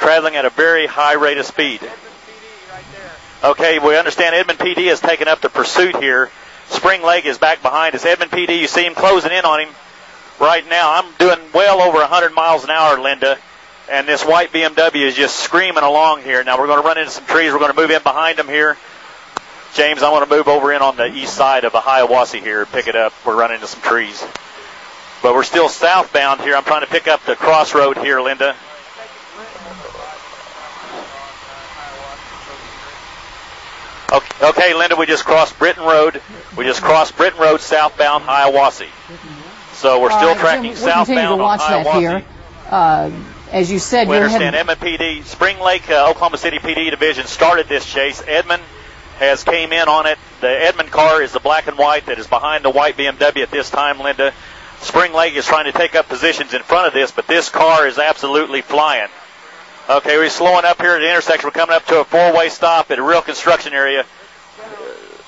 traveling at a very high rate of speed. Okay, we understand Edmond PD has taken up the pursuit here. Spring Lake is back behind us. Edmond PD, you see him closing in on him right now. I'm doing well over 100 miles an hour, Linda, and this white BMW is just screaming along here. Now we're going to run into some trees. We're going to move in behind them here. James, I want to move over in on the east side of Hiawassee here and pick it up. We're running into some trees. But we're still southbound here. I'm trying to pick up the crossroad here, Linda. Okay, Linda, we just crossed Britton Road. We just crossed Britton Road southbound Hiawassee. So we're still tracking southbound on Hiawassee. As you said, we understand Edmond PD, Spring Lake, Oklahoma City PD division started this chase. Edmond has came in on it. The Edmond car is the black and white that is behind the white BMW at this time, Linda. Spring Lake is trying to take up positions in front of this, but this car is absolutely flying. Okay, we're slowing up here at the intersection. We're coming up to a four-way stop at a real construction area.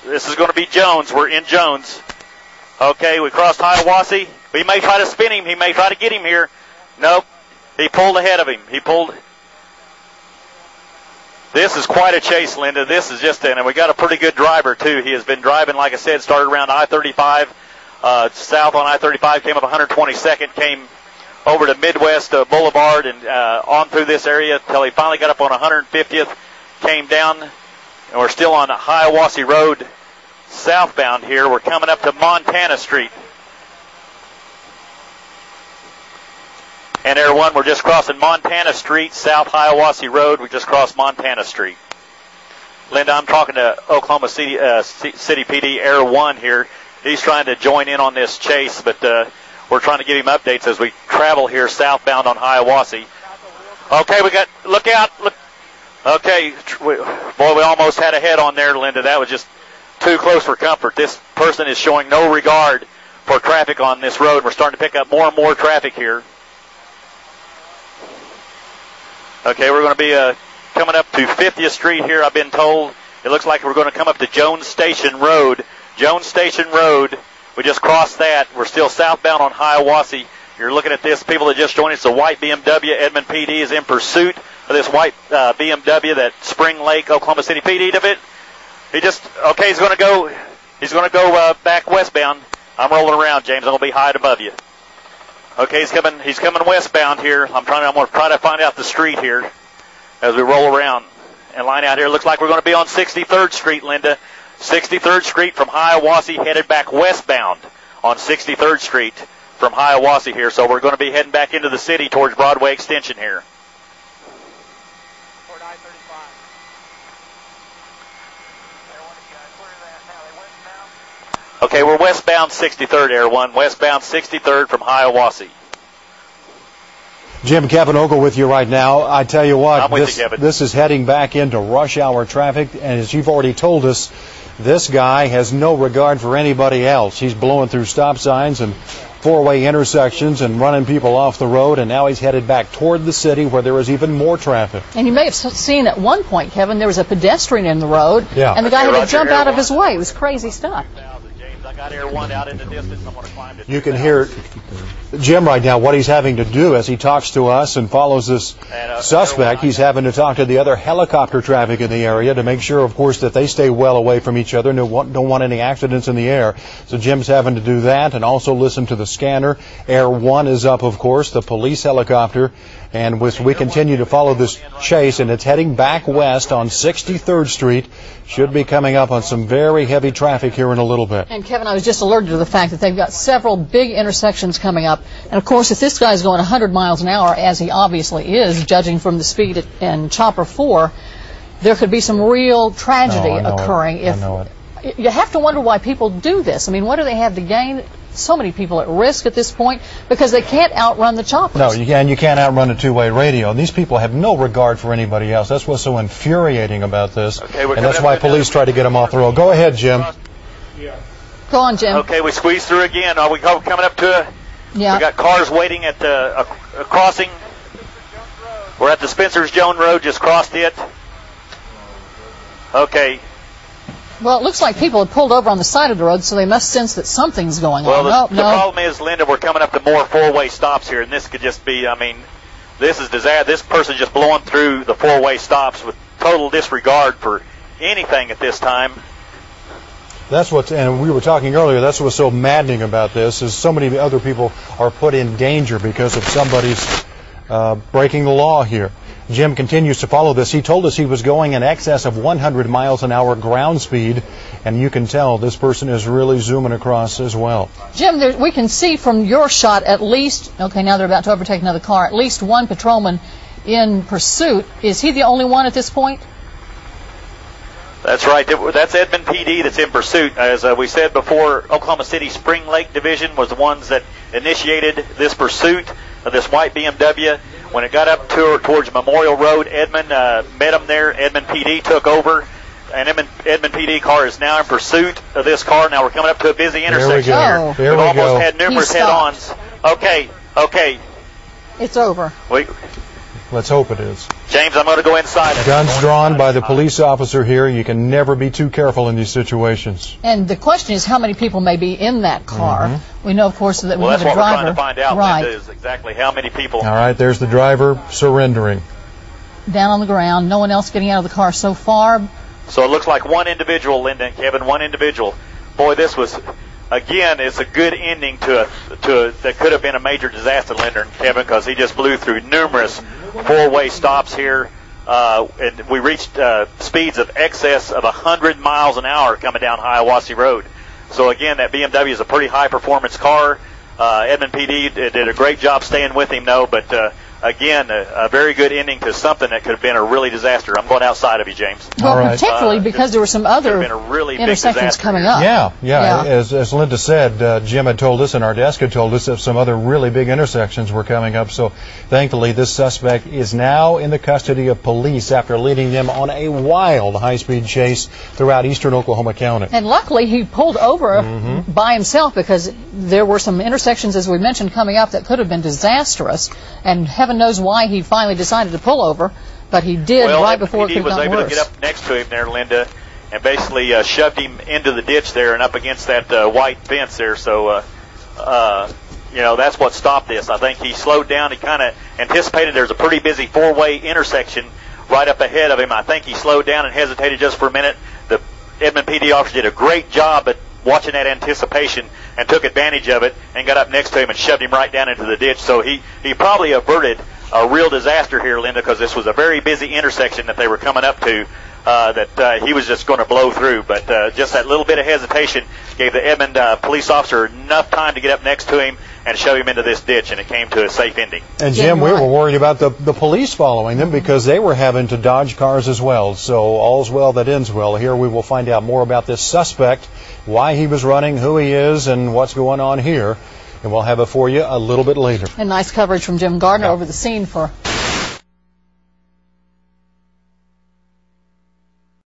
This is going to be Jones. We're in Jones. Okay, we crossed Hiawassee. We may try to spin him. He may try to get him here. Nope. He pulled ahead of him. He pulled. This is quite a chase, Linda. This is just, and we got a pretty good driver, too. He has been driving, like I said, started around I-35, south on I-35, came up 122nd, came over to Midwest Boulevard and on through this area until he finally got up on 150th, came down, and we're still on Hiawassee Road southbound here. We're coming up to Montana Street. And Air 1, we're just crossing Montana Street, South Hiawassee Road. We just crossed Montana Street. Linda, I'm talking to Oklahoma City, City PD Air 1 here. He's trying to join in on this chase, but we're trying to give him updates as we travel here southbound on Hiawassee. Okay, we got, look out. Look. Okay, boy, we almost had a head on there, Linda. That was just too close for comfort. This person is showing no regard for traffic on this road. We're starting to pick up more and more traffic here. Okay, we're going to be coming up to 50th Street here, I've been told. It looks like we're going to come up to Jones Station Road. Jones Station Road, we just crossed that. We're still southbound on Hiawassee. You're looking at this, people that just joined us, the white BMW. Edmond PD is in pursuit of this white BMW that Spring Lake, Oklahoma City PD did it. He's going to go back westbound. I'm rolling around, James. I'm going to be high above you. Okay, he's coming westbound here. I'm going to try to find out the street here as we roll around and line out here. Looks like we're going to be on 63rd Street, Linda. 63rd Street from Hiawassee, headed back westbound on 63rd Street from Hiawassee here. So we're going to be heading back into the city towards Broadway Extension here. Okay, we're westbound 63rd, Air 1. Westbound 63rd from Hiawassee. Jim, Kevin Ogle with you right now. I tell you what, Kevin. This is heading back into rush hour traffic, and as you've already told us, this guy has no regard for anybody else. He's blowing through stop signs and four-way intersections and running people off the road, and now he's headed back toward the city where there is even more traffic. And you may have seen at one point, Kevin, there was a pedestrian in the road, yeah, and the guy had to jump out of his way. It was crazy stuff. I got Air 1 out in the distance. I'm going to climb it. You can hear Jim right now, what he's having to do as he talks to us and follows this suspect. He's having to talk to the other helicopter traffic in the area to make sure, of course, that they stay well away from each other and don't want any accidents in the air. So Jim's having to do that and also listen to the scanner. Air 1 is up, of course, the police helicopter. And we continue to follow this chase, and it's heading back west on 63rd Street. Should be coming up on some very heavy traffic here in a little bit. And, Kevin, I was just alerted to the fact that they've got several big intersections coming up. And, of course, if this guy's going 100 miles an hour, as he obviously is, judging from the speed in Chopper 4, there could be some real tragedy occurring. I know it. You have to wonder why people do this. I mean, what do they have to gain? So many people at risk at this point because they can't outrun the choppers. No, you can't outrun a two-way radio. And these people have no regard for anybody else. That's what's so infuriating about this. Okay, and that's why police try to get them off the road. Go ahead, Jim. Go on, Jim. Okay, we squeeze through again. Are we coming up to we got cars waiting at the crossing. We're at the Spencer's Jones Road, just crossed it. Okay. Well, it looks like people have pulled over on the side of the road, so they must sense that something's going on. Well, the problem is, Linda, we're coming up to more four-way stops here, and this could just be, I mean, This is disaster. This person just blowing through the four-way stops with total disregard for anything at this time. That's what's, and we were talking earlier, that's what's so maddening about this, is so many other people are put in danger because of somebody's breaking the law here. Jim continues to follow this. He told us he was going in excess of 100 miles an hour ground speed, and you can tell this person is really zooming across as well. Jim, we can see from your shot at least, okay, now they're about to overtake another car, at least one patrolman in pursuit. Is he the only one at this point? That's right. That's Edmond PD that's in pursuit. As we said before, Oklahoma City Spring Lake Division was the ones that initiated this pursuit of this white BMW. When it got up towards Memorial Road, Edmond met him there. Edmond PD took over. And Edmond PD car is now in pursuit of this car. Now we're coming up to a busy intersection here. We've almost had numerous head-ons. Okay. It's over. Let's hope it is. James, I'm going to go inside. Guns drawn by the police officer here. You can never be too careful in these situations. And the question is how many people may be in that car. Mm-hmm. We know, of course, that we have a driver. Well, that's what we're trying to find out, right. Linda, is exactly how many people. All right, there's the driver surrendering. Down on the ground. No one else getting out of the car so far. So it looks like one individual, Linda and Kevin, one individual. Boy, this was, again, it's a good ending to that could have been a major disaster, Linda and Kevin, because he just blew through numerous four-way stops here. And we reached speeds of excess of 100 miles an hour coming down Hiawassee Road. So again, that BMW is a pretty high-performance car. Edmond PD did a great job staying with him, though, but again, a very good ending to something that could have been a really disaster. I'm going outside of you, James. Well, right. Particularly because there were some other intersections coming up. Yeah. As Linda said, Jim had told us, and our desk had told us that some other really big intersections were coming up. So thankfully, this suspect is now in the custody of police after leading them on a wild high-speed chase throughout eastern Oklahoma County. And luckily, he pulled over by himself, because there were some intersections, as we mentioned, coming up that could have been disastrous. And heaven knows why he finally decided to pull over, but he did right before it could have gotten worse. Well, he was able to get up next to him there, Linda, and basically shoved him into the ditch there and up against that white fence there. So, that's what stopped this. I think he slowed down. He kind of anticipated there's a pretty busy four-way intersection right up ahead of him. I think he slowed down and hesitated just for a minute. The Edmond PD officer did a great job at watching that anticipation and took advantage of it and got up next to him and shoved him right down into the ditch. So he probably averted a real disaster here, Linda, because this was a very busy intersection that they were coming up to that he was just going to blow through. But just that little bit of hesitation gave the Edmond police officer enough time to get up next to him and shove him into this ditch, and it came to a safe ending. And Jim, we were worried about the police following them because they were having to dodge cars as well. So all's well that ends well. Here we will find out more about this suspect, why he was running, who he is, and what's going on here. And we'll have it for you a little bit later. And nice coverage from Jim Gardner over the scene for